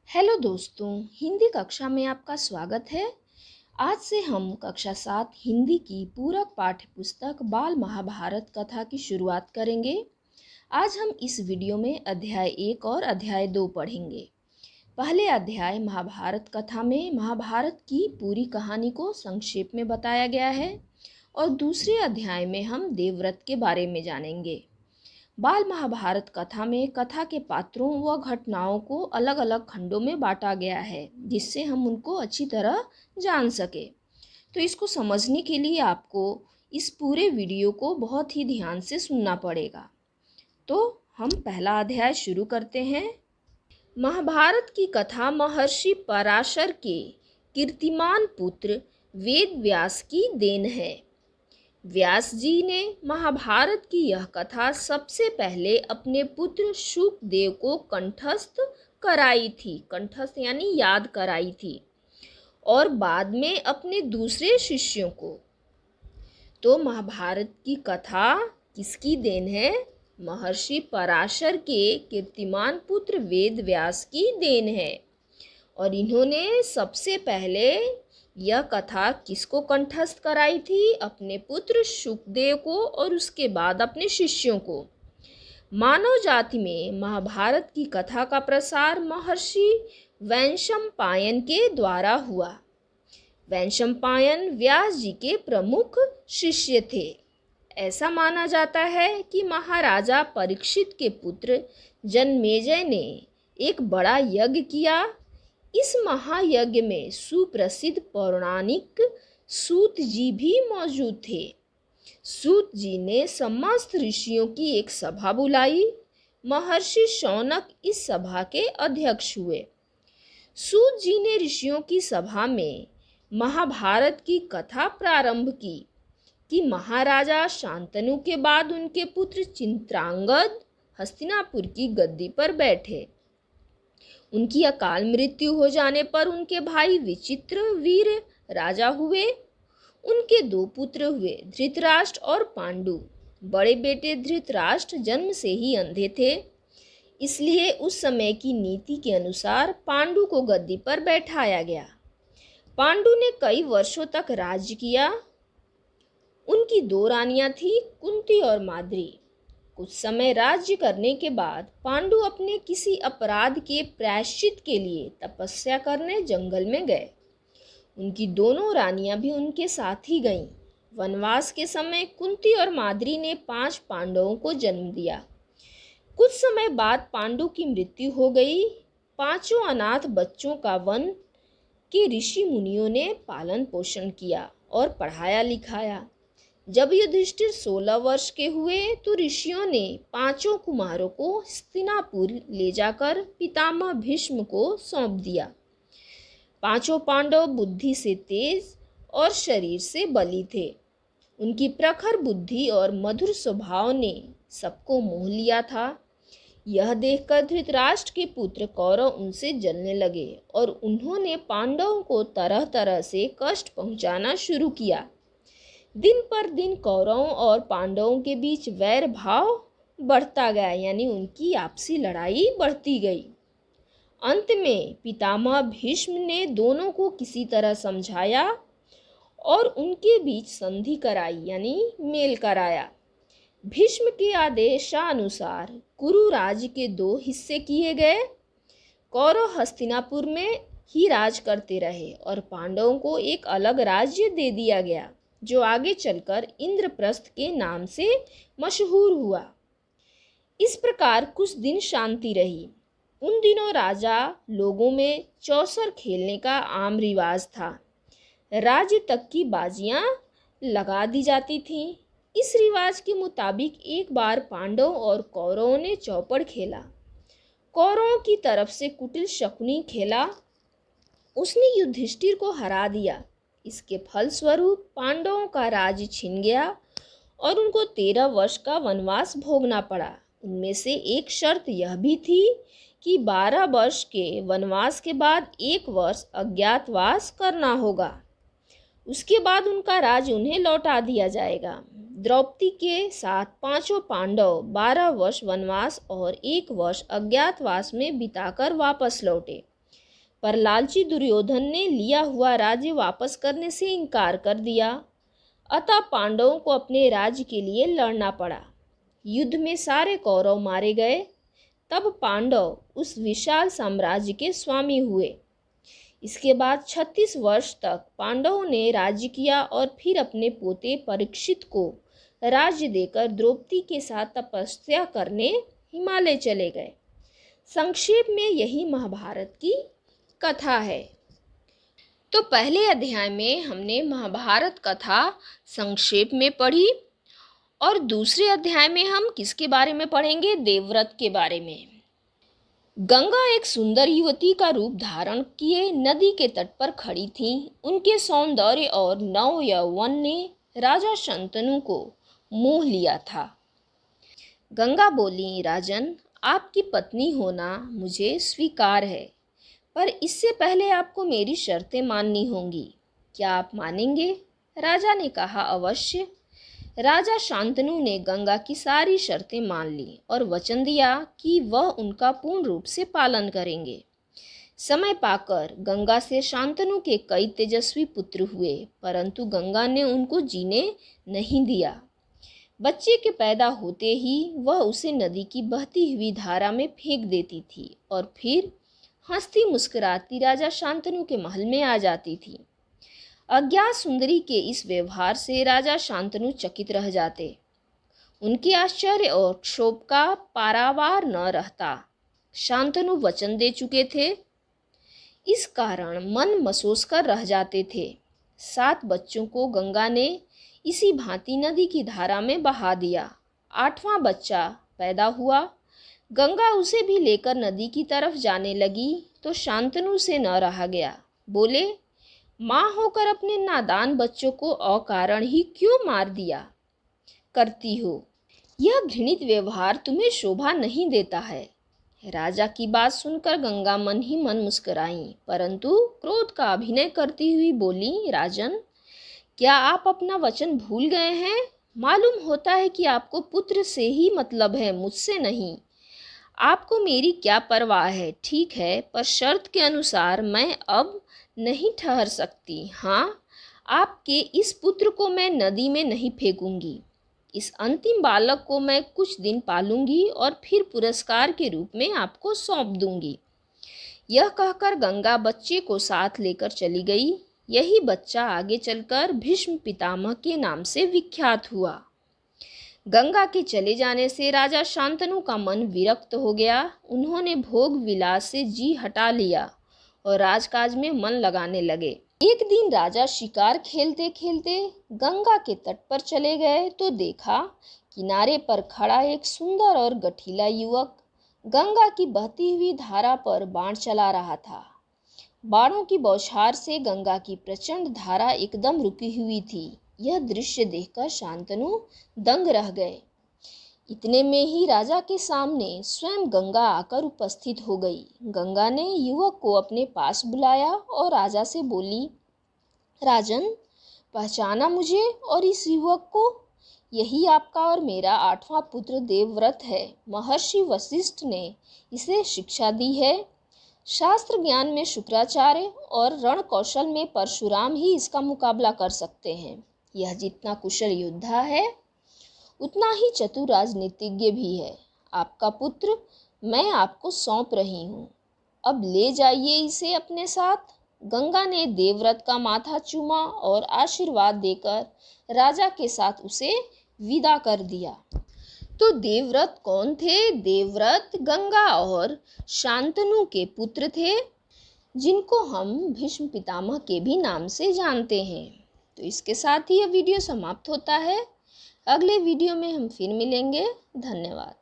Hello दोस्तों, हिंदी कक्षा में आपका स्वागत है। आज से हम कक्षा 7 हिंदी की पूरक पाठ्य पुस्तक बाल महाभारत कथा की शुरुआत करेंगे। आज हम इस वीडियो में अध्याय 1 और अध्याय 2 पढ़ेंगे। पहले अध्याय महाभारत कथा में महाभारत की पूरी कहानी को संक्षेप में बताया गया है और दूसरे अध्याय में हम देवव्रत के बारे में जानेंगे। बाल महाभारत कथा में कथा के पात्रों व घटनाओं को अलग अलग खंडों में बांटा गया है, जिससे हम उनको अच्छी तरह जान सके। तो इसको समझने के लिए आपको इस पूरे वीडियो को बहुत ही ध्यान से सुनना पड़ेगा। तो हम पहला अध्याय शुरू करते हैं। महाभारत की कथा महर्षि पराशर के कीर्तिमान पुत्र वेद व्यास की देन है। व्यास जी ने महाभारत की यह कथा सबसे पहले अपने पुत्र शुकदेव को कंठस्थ कराई थी। कंठस्थ यानी याद कराई थी, और बाद में अपने दूसरे शिष्यों को। तो महाभारत की कथा किसकी देन है? महर्षि पराशर के कीर्तिमान पुत्र वेद व्यास की देन है। और इन्होंने सबसे पहले यह कथा किसको कंठस्थ कराई थी? अपने पुत्र शुकदेव को, और उसके बाद अपने शिष्यों को। मानव जाति में महाभारत की कथा का प्रसार महर्षि वैशंपायन के द्वारा हुआ। वैशंपायन व्यास जी के प्रमुख शिष्य थे। ऐसा माना जाता है कि महाराजा परीक्षित के पुत्र जन्मेजय ने एक बड़ा यज्ञ किया। इस महायज्ञ में सुप्रसिद्ध पौराणिक सूत जी भी मौजूद थे। सूत जी ने समस्त ऋषियों की एक सभा बुलाई। महर्षि शौनक इस सभा के अध्यक्ष हुए। सूत जी ने ऋषियों की सभा में महाभारत की कथा प्रारंभ की कि महाराजा शांतनु के बाद उनके पुत्र चित्रांगद हस्तिनापुर की गद्दी पर बैठे। उनकी अकाल मृत्यु हो जाने पर उनके भाई विचित्रवीर राजा हुए। उनके दो पुत्र हुए, धृतराष्ट्र और पांडु। बड़े बेटे धृतराष्ट्र जन्म से ही अंधे थे, इसलिए उस समय की नीति के अनुसार पांडु को गद्दी पर बैठाया गया। पांडु ने कई वर्षों तक राज्य किया। उनकी दो रानियां थीं, कुंती और माद्री। कुछ समय राज्य करने के बाद पांडु अपने किसी अपराध के प्रायश्चित के लिए तपस्या करने जंगल में गए। उनकी दोनों रानियां भी उनके साथ ही गईं। वनवास के समय कुंती और माद्री ने 5 पांडवों को जन्म दिया। कुछ समय बाद पांडु की मृत्यु हो गई। 5 अनाथ बच्चों का वन के ऋषि मुनियों ने पालन पोषण किया और पढ़ाया लिखाया। जब युधिष्ठिर 16 वर्ष के हुए तो ऋषियों ने 5 कुमारों को हस्तिनापुर ले जाकर पितामह भीष्म को सौंप दिया। 5 पांडव बुद्धि से तेज और शरीर से बली थे। उनकी प्रखर बुद्धि और मधुर स्वभाव ने सबको मोह लिया था। यह देखकर धृतराष्ट्र के पुत्र कौरव उनसे जलने लगे और उन्होंने पांडवों को तरह तरह से कष्ट पहुंचाना शुरू किया। दिन पर दिन कौरवों और पांडवों के बीच वैर भाव बढ़ता गया, यानी उनकी आपसी लड़ाई बढ़ती गई। अंत में पितामह भीष्म ने दोनों को किसी तरह समझाया और उनके बीच संधि कराई, यानी मेल कराया। भीष्म के आदेशानुसार कुरु राज्य के 2 हिस्से किए गए। कौरव हस्तिनापुर में ही राज करते रहे और पांडवों को एक अलग राज्य दे दिया गया, जो आगे चलकर इंद्रप्रस्थ के नाम से मशहूर हुआ। इस प्रकार कुछ दिन शांति रही। उन दिनों राजा लोगों में चौसर खेलने का आम रिवाज था। राज्य तक की बाजियां लगा दी जाती थीं। इस रिवाज के मुताबिक एक बार पांडव और कौरवों ने चौपड़ खेला। कौरवों की तरफ से कुटिल शकुनी खेला। उसने युधिष्ठिर को हरा दिया। इसके फलस्वरूप पांडवों का राज्य छिन गया और उनको 13 वर्ष का वनवास भोगना पड़ा। उनमें से एक शर्त यह भी थी कि 12 वर्ष के वनवास के बाद 1 वर्ष अज्ञातवास करना होगा। उसके बाद उनका राज्य उन्हें लौटा दिया जाएगा। द्रौपदी के साथ 5 पांडव 12 वर्ष वनवास और 1 वर्ष अज्ञातवास में बिताकर वापस लौटे। पर लालची दुर्योधन ने लिया हुआ राज्य वापस करने से इनकार कर दिया। अतः पांडवों को अपने राज्य के लिए लड़ना पड़ा। युद्ध में सारे कौरव मारे गए। तब पांडव उस विशाल साम्राज्य के स्वामी हुए। इसके बाद 36 वर्ष तक पांडवों ने राज्य किया और फिर अपने पोते परीक्षित को राज्य देकर द्रौपदी के साथ तपस्या करने हिमालय चले गए। संक्षेप में यही महाभारत की कथा है। तो पहले अध्याय में हमने महाभारत कथा संक्षेप में पढ़ी और दूसरे अध्याय में हम किसके बारे में पढ़ेंगे? देवव्रत के बारे में। गंगा एक सुंदर युवती का रूप धारण किए नदी के तट पर खड़ी थी। उनके सौंदर्य और नव यौवन ने राजा शंतनु को मोह लिया था। गंगा बोली, राजन, आपकी पत्नी होना मुझे स्वीकार है, पर इससे पहले आपको मेरी शर्तें माननी होंगी। क्या आप मानेंगे? राजा ने कहा, अवश्य। राजा शांतनु ने गंगा की सारी शर्तें मान ली और वचन दिया कि वह उनका पूर्ण रूप से पालन करेंगे। समय पाकर गंगा से शांतनु के कई तेजस्वी पुत्र हुए, परंतु गंगा ने उनको जीने नहीं दिया। बच्चे के पैदा होते ही वह उसे नदी की बहती हुई धारा में फेंक देती थी और फिर हंसती मुस्कुराती राजा शांतनु के महल में आ जाती थी। अज्ञात सुंदरी के इस व्यवहार से राजा शांतनु चकित रह जाते। उनके आश्चर्य और क्षोभ का पारावार न रहता। शांतनु वचन दे चुके थे, इस कारण मन मसोस कर रह जाते थे। 7 बच्चों को गंगा ने इसी भांति नदी की धारा में बहा दिया। 8वां बच्चा पैदा हुआ। गंगा उसे भी लेकर नदी की तरफ जाने लगी तो शांतनु से न रहा गया। बोले, माँ होकर अपने नादान बच्चों को अकारण ही क्यों मार दिया करती हो? यह घृणित व्यवहार तुम्हें शोभा नहीं देता है। राजा की बात सुनकर गंगा मन ही मन मुस्कुराई, परंतु क्रोध का अभिनय करती हुई बोली, राजन, क्या आप अपना वचन भूल गए हैं? मालूम होता है कि आपको पुत्र से ही मतलब है, मुझसे नहीं। आपको मेरी क्या परवाह है? ठीक है, पर शर्त के अनुसार मैं अब नहीं ठहर सकती। हाँ, आपके इस पुत्र को मैं नदी में नहीं फेंकूंगी। इस अंतिम बालक को मैं कुछ दिन पालूंगी और फिर पुरस्कार के रूप में आपको सौंप दूंगी। यह कहकर गंगा बच्चे को साथ लेकर चली गई। यही बच्चा आगे चलकर भीष्म पितामह के नाम से विख्यात हुआ। गंगा के चले जाने से राजा शांतनु का मन विरक्त हो गया। उन्होंने भोग विलास से जी हटा लिया और राजकाज में मन लगाने लगे। एक दिन राजा शिकार खेलते खेलते गंगा के तट पर चले गए तो देखा किनारे पर खड़ा एक सुंदर और गठीला युवक गंगा की बहती हुई धारा पर बाण चला रहा था। बाणों की बौछार से गंगा की प्रचंड धारा एकदम रुकी हुई थी। यह दृश्य देखकर शांतनु दंग रह गए। इतने में ही राजा के सामने स्वयं गंगा आकर उपस्थित हो गई। गंगा ने युवक को अपने पास बुलाया और राजा से बोली, राजन, पहचाना मुझे और इस युवक को? यही आपका और मेरा 8वां पुत्र देवव्रत है। महर्षि वशिष्ठ ने इसे शिक्षा दी है। शास्त्र ज्ञान में शुक्राचार्य और रण कौशल में परशुराम ही इसका मुकाबला कर सकते हैं। यह जितना कुशल योद्धा है उतना ही चतुर राजनीतिज्ञ भी है। आपका पुत्र मैं आपको सौंप रही हूँ। अब ले जाइए इसे अपने साथ। गंगा ने देवव्रत का माथा चूमा और आशीर्वाद देकर राजा के साथ उसे विदा कर दिया। तो देवव्रत कौन थे? देवव्रत गंगा और शांतनु के पुत्र थे, जिनको हम भीष्म पितामह के भी नाम से जानते हैं। तो इसके साथ ही यह वीडियो समाप्त होता है। अगले वीडियो में हम फिर मिलेंगे। धन्यवाद।